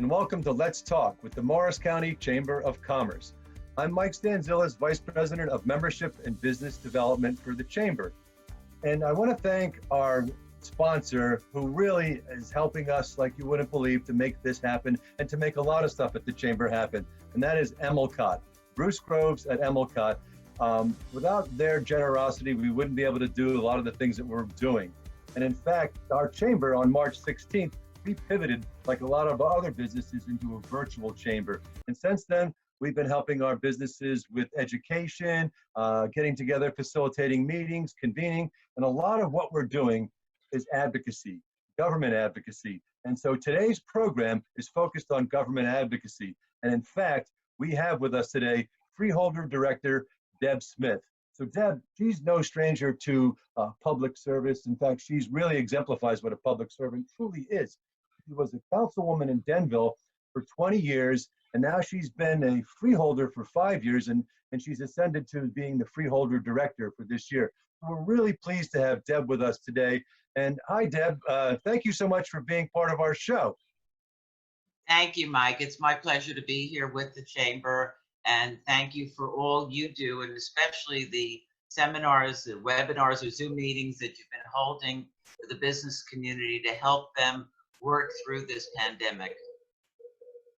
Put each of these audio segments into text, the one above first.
and welcome to Let's Talk with the Morris County Chamber of Commerce. I'm Mike Stanzillas, Vice President of Membership and Business Development for the Chamber. And I want to thank our sponsor who really is helping us like you wouldn't believe to make this happen and to make a lot of stuff at the Chamber happen. And that is Emilcott, Bruce Groves at Emilcott. Without their generosity, we wouldn't be able to do a lot of the things that we're doing. And in fact, our chamber on March 16th, we pivoted like a lot of other businesses into a virtual chamber. And since then, we've been helping our businesses with education, getting together, facilitating meetings, convening, and a lot of what we're doing is advocacy, government advocacy. And so today's program is focused on government advocacy. And in fact, we have with us today Freeholder Director Deb Smith. So Deb, she's no stranger to public service. In fact, she's really exemplifies what a public servant truly is. She was a councilwoman in Denville for 20 years, and now she's been a freeholder for 5 years, and she's ascended to being the Freeholder Director for this year. So we're really pleased to have Deb with us today. And hi, Deb. Thank you so much for being part of our show. Thank you, Mike. It's my pleasure to be here with the Chamber. And thank you for all you do, and especially the seminars, the webinars, or Zoom meetings that you've been holding for the business community to help them work through this pandemic.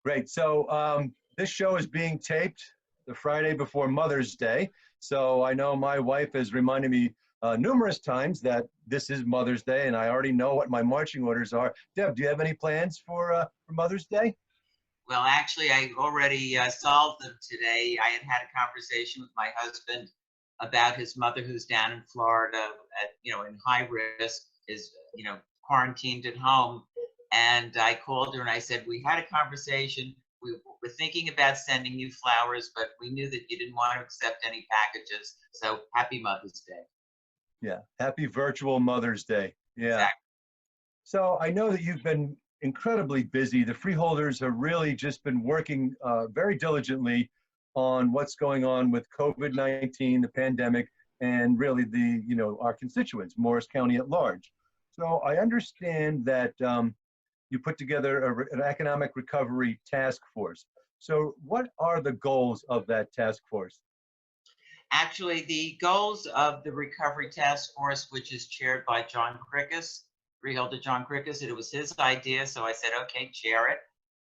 Great. So this show is being taped the Friday before Mother's Day. So I know my wife has reminded me numerous times that this is Mother's Day, and I already know what my marching orders are. Deb, do you have any plans for Mother's Day? Well, actually, I already solved them today. I had a conversation with my husband about his mother, who's down in Florida, in high risk, is quarantined at home. And I called her and I said, we had a conversation. We were thinking about sending you flowers, but we knew that you didn't want to accept any packages. So happy Mother's Day. Yeah, happy virtual Mother's Day. Yeah. Exactly. So I know that you've been incredibly busy. The freeholders have really just been working very diligently on what's going on with COVID-19, the pandemic, and really our constituents, Morris County at large. So I understand that you put together an economic recovery task force. So what are the goals of that task force? Actually, the goals of the Recovery Task Force, which is chaired by John Krickus, Freeholder John Krickus, and it was his idea, so I said, okay, chair it,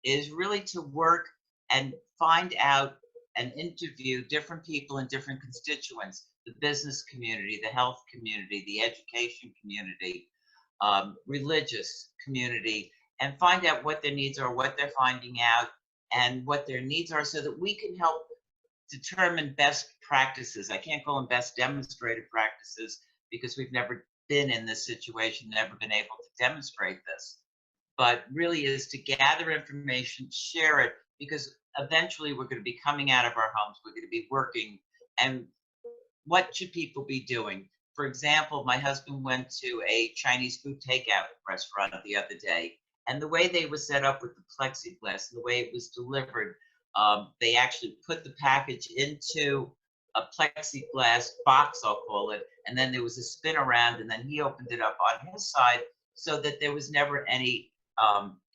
is really to work and find out and interview different people and different constituents, the business community, the health community, the education community, religious community, and find out what their needs are, what they're finding out, and what their needs are so that we can help determine best practices. I can't call them best demonstrated practices because we've never been in this situation, never been able to demonstrate this, but really is to gather information, share it, because eventually we're going to be coming out of our homes, we're going to be working, and what should people be doing? For example, my husband went to a Chinese food takeout restaurant the other day, and the way they were set up with the plexiglass, and the way it was delivered, they actually put the package into a plexiglass box, I'll call it, and then there was a spin around, and then he opened it up on his side so that there was never any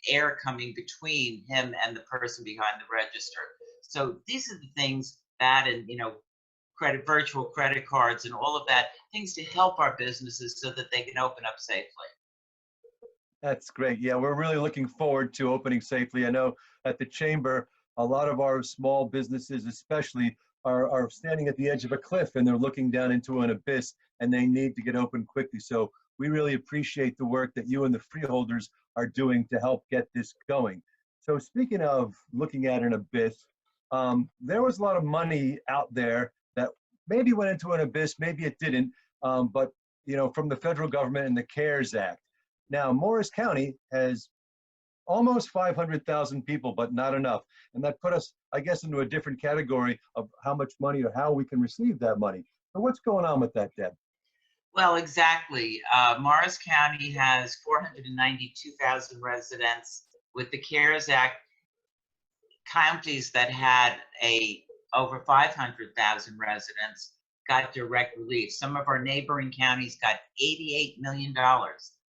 air coming between him and the person behind the register. So these are the things that, and virtual credit cards and all of that, things to help our businesses so that they can open up safely. That's great. Yeah, we're really looking forward to opening safely. I know at the Chamber, a lot of our small businesses especially are standing at the edge of a cliff and they're looking down into an abyss and they need to get open quickly. So we really appreciate the work that you and the freeholders are doing to help get this going. So speaking of looking at an abyss, there was a lot of money out there that maybe went into an abyss, maybe it didn't, but from the federal government and the CARES Act. Now, Morris County has almost 500,000 people, but not enough. And that put us, I guess, into a different category of how much money or how we can receive that money. So what's going on with that, Deb? Well, exactly. Morris County has 492,000 residents. With the CARES Act, counties that had over 500,000 residents got direct relief. Some of our neighboring counties got $88 million.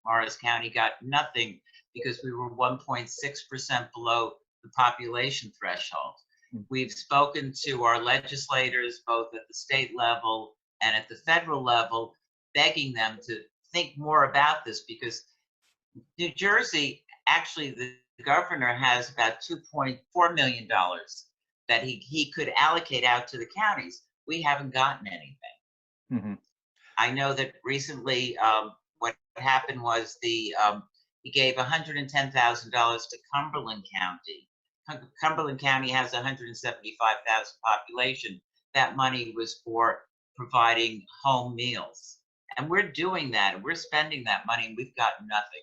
Morris County got nothing because we were 1.6% below the population threshold. Mm. We've spoken to our legislators, both at the state level and at the federal level, begging them to think more about this, because New Jersey, actually, the governor has about $2.4 million that he could allocate out to the counties. We haven't gotten anything. Mhm. I know that recently, what happened was he gave $110,000 to Cumberland County. Cumberland County has 175,000 population. That money was for providing home meals. And we're doing that, and we're spending that money, and we've got nothing.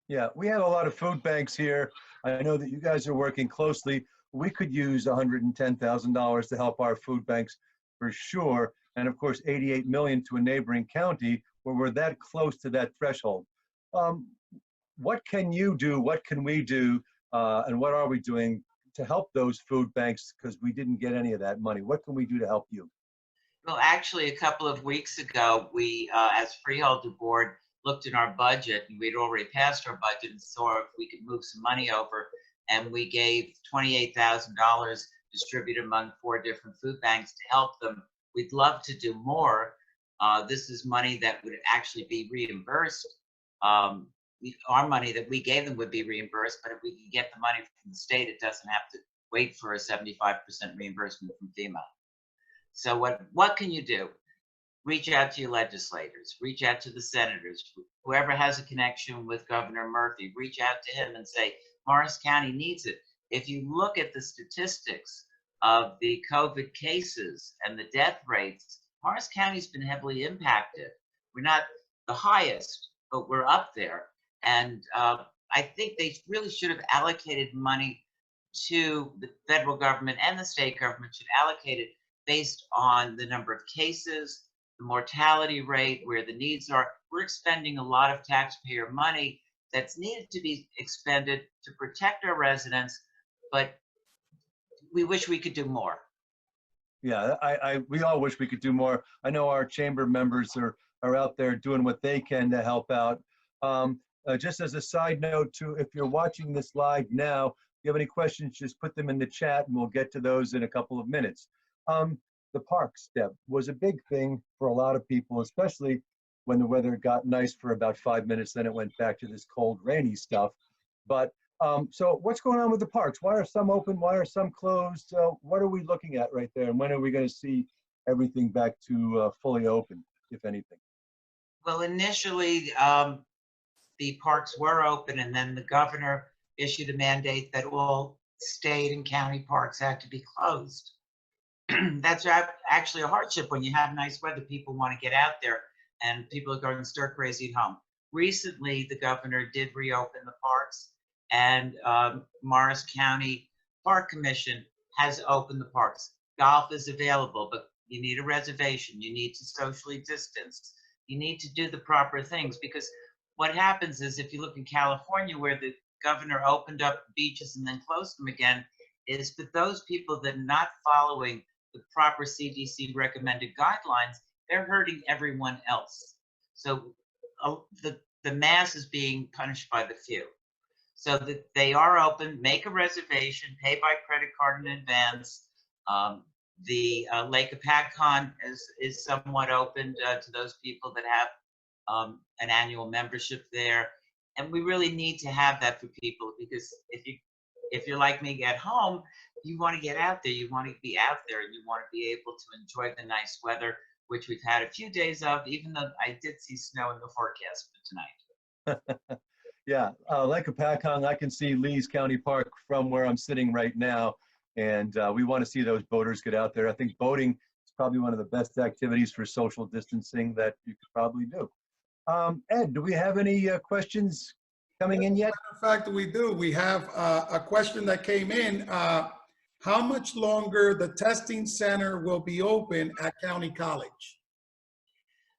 Yeah, we have a lot of food banks here. I know that you guys are working closely. We could use $110,000 to help our food banks for sure. And of course, 88 million to a neighboring county where we're that close to that threshold. Um, what can you do? What can we do? And what are we doing to help those food banks? Because we didn't get any of that money. What can we do to help you? Well, actually, a couple of weeks ago, we, as Freeholder Board, looked in our budget, and we'd already passed our budget and saw if we could move some money over. And we gave $28,000 distributed among 4 different food banks to help them. We'd love to do more. This is money that would actually be reimbursed. Our money that we gave them would be reimbursed, but if we can get the money from the state, it doesn't have to wait for a 75% reimbursement from FEMA. So what can you do? Reach out to your legislators, reach out to the senators, whoever has a connection with Governor Murphy, reach out to him and say, Morris County needs it. If you look at the statistics of the COVID cases and the death rates, Morris County's been heavily impacted. We're not the highest, but we're up there. And I think they really should have allocated money to the federal government, and the state government should allocate it based on the number of cases, the mortality rate, where the needs are. We're expending a lot of taxpayer money that's needed to be expended to protect our residents, but we wish we could do more. Yeah, we all wish we could do more. I know our chamber members are out there doing what they can to help out. Just as a side note too, if you're watching this live now, if you have any questions, just put them in the chat and we'll get to those in a couple of minutes. The park step was a big thing for a lot of people, especially when the weather got nice for about 5 minutes, then it went back to this cold, rainy stuff. But so what's going on with the parks? Why are some open? Why are some closed? What are we looking at right there? And when are we going to see everything back to fully open, if anything? Well, initially, the parks were open, and then the governor issued a mandate that all state and county parks had to be closed. That's actually a hardship when you have nice weather. People want to get out there, and people are going stir crazy at home. Recently, the governor did reopen the parks, and Morris County Park Commission has opened the parks. Golf is available, but you need a reservation. You need to socially distance. You need to do the proper things, because what happens is, if you look in California, where the governor opened up beaches and then closed them again, is that those people that are not following the proper CDC recommended guidelines, they're hurting everyone else. So the mass is being punished by the few. So that they are open, make a reservation, pay by credit card in advance. The Lake Apatcon is somewhat open to those people that have an annual membership there. And we really need to have that for people, because if you're like me at home, you want to get out there, you want to be out there, and you want to be able to enjoy the nice weather, which we've had a few days of, even though I did see snow in the forecast for tonight. Yeah, Lake Apatcon, I can see Lee's County Park from where I'm sitting right now. And we want to see those boaters get out there. I think boating is probably one of the best activities for social distancing that you could probably do. Ed, do we have any questions coming in yet? In fact, we do. We have a question that came in. How much longer the testing center will be open at County College?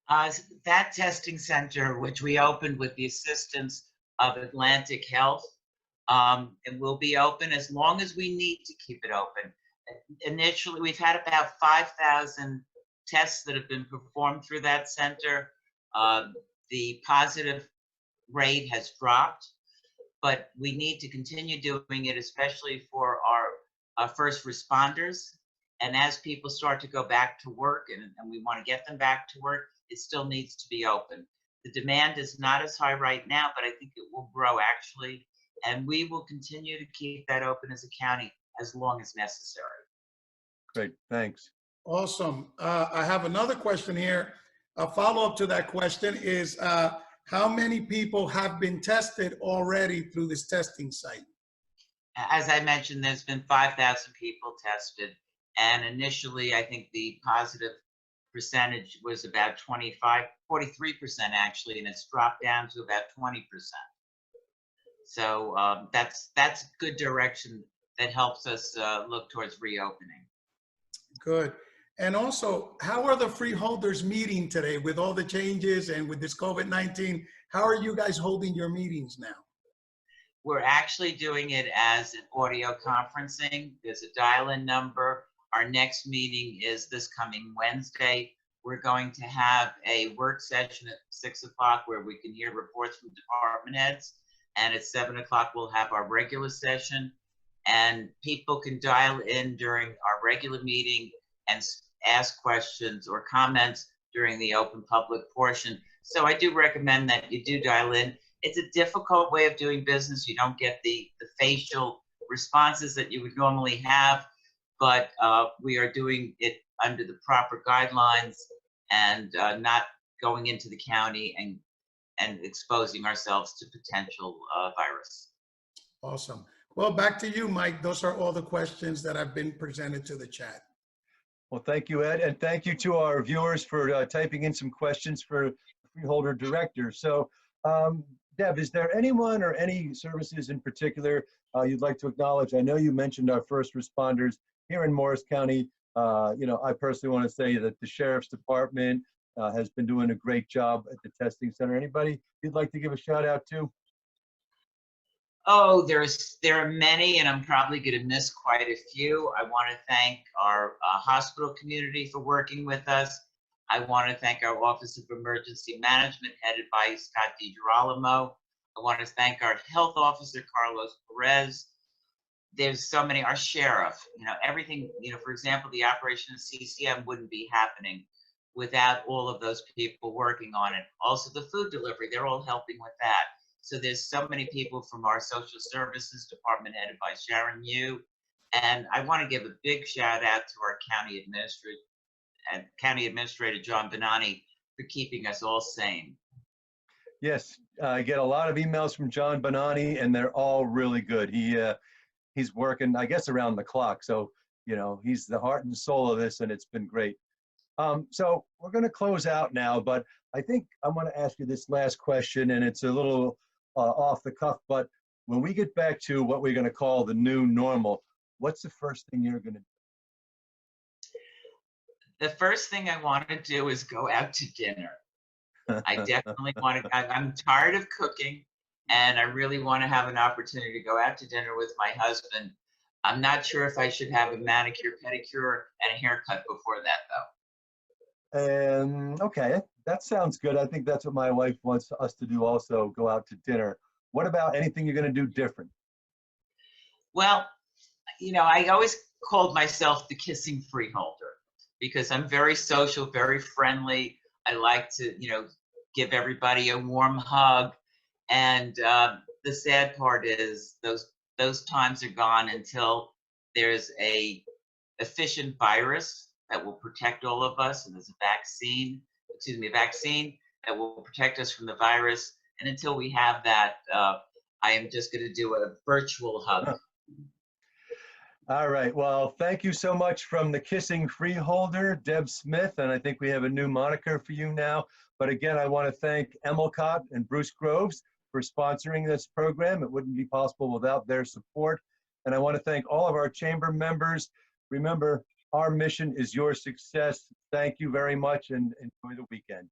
That testing center, which we opened with the assistance of Atlantic Health, it will be open as long as we need to keep it open. Initially, we've had about 5,000 tests that have been performed through that center. The positive rate has dropped. but we need to continue doing it, especially for our first responders. And as people start to go back to work, and we want to get them back to work, it still needs to be open. The demand is not as high right now, but I think it will grow actually. And we will continue to keep that open as a county as long as necessary. Great, thanks. Awesome. I have another question here. A follow-up to that question is, how many people have been tested already through this testing site? As I mentioned, there's been 5,000 people tested. And initially, I think the positive percentage was about 43% actually, and it's dropped down to about 20%. So that's good direction that helps us look towards reopening. Good. And also, how are the freeholders meeting today with all the changes and with this COVID-19? How are you guys holding your meetings now? We're actually doing it as an audio conferencing. There's a dial-in number. Our next meeting is this coming Wednesday. We're going to have a work session at 6 o'clock where we can hear reports from department heads. And at 7 o'clock, we'll have our regular session. And people can dial in during our regular meeting and ask questions or comments during the open public portion. So I do recommend that you do dial in. It's a difficult way of doing business. You don't get the facial responses that you would normally have, but we are doing it under the proper guidelines and not going into the county and exposing ourselves to potential virus. Awesome. Well, back to you, Mike. Those are all the questions that have been presented to the chat. Well, thank you, Ed, and thank you to our viewers for typing in some questions for the Freeholder Director. So, Deb, is there anyone or any services in particular you'd like to acknowledge? I know you mentioned our first responders here in Morris County. You know, I personally want to say that the Sheriff's Department has been doing a great job at the testing center. Anybody you'd like to give a shout out to? Oh, there are many, and I'm probably going to miss quite a few. I want to thank our hospital community for working with us. I want to thank our Office of Emergency Management, headed by Scott DiGirolamo. I want to thank our health officer, Carlos Perez. There's so many, our sheriff, you know, everything, you know, for example, the operation of CCM wouldn't be happening without all of those people working on it. Also the food delivery, they're all helping with that. So there's so many people from our social services department headed by Sharon Yu. And I want to give a big shout out to our County Administrator John Bonani for keeping us all sane. Yes, I get a lot of emails from John Bonani, and they're all really good. He's working, I guess, around the clock. So, you know, he's the heart and soul of this, and it's been great. So we're going to close out now, but I think I want to ask you this last question, and it's a little off the cuff, but when we get back to what we're going to call the new normal, what's the first thing you're going to do? The first thing I want to do is go out to dinner. I definitely want to, I'm tired of cooking, and I really want to have an opportunity to go out to dinner with my husband. I'm not sure if I should have a manicure, pedicure, and a haircut before that, though. Okay, that sounds good. I think that's what my wife wants us to do also, go out to dinner. What about anything you're going to do different? Well, you know, I always called myself the kissing freeholder because I'm very social, very friendly. I like to, you know, give everybody a warm hug. And the sad part is those times are gone until there's a efficient virus that will protect all of us, and there's a vaccine that will protect us from the virus. And until we have that, I am just going to do a virtual hug. All right. Well, thank you so much from the Kissing Freeholder, Deb Smith, and I think we have a new moniker for you now. But again, I want to thank Emelcott and Bruce Groves for sponsoring this program. It wouldn't be possible without their support. And I want to thank all of our chamber members. Remember, our mission is your success. Thank you very much, and enjoy the weekend.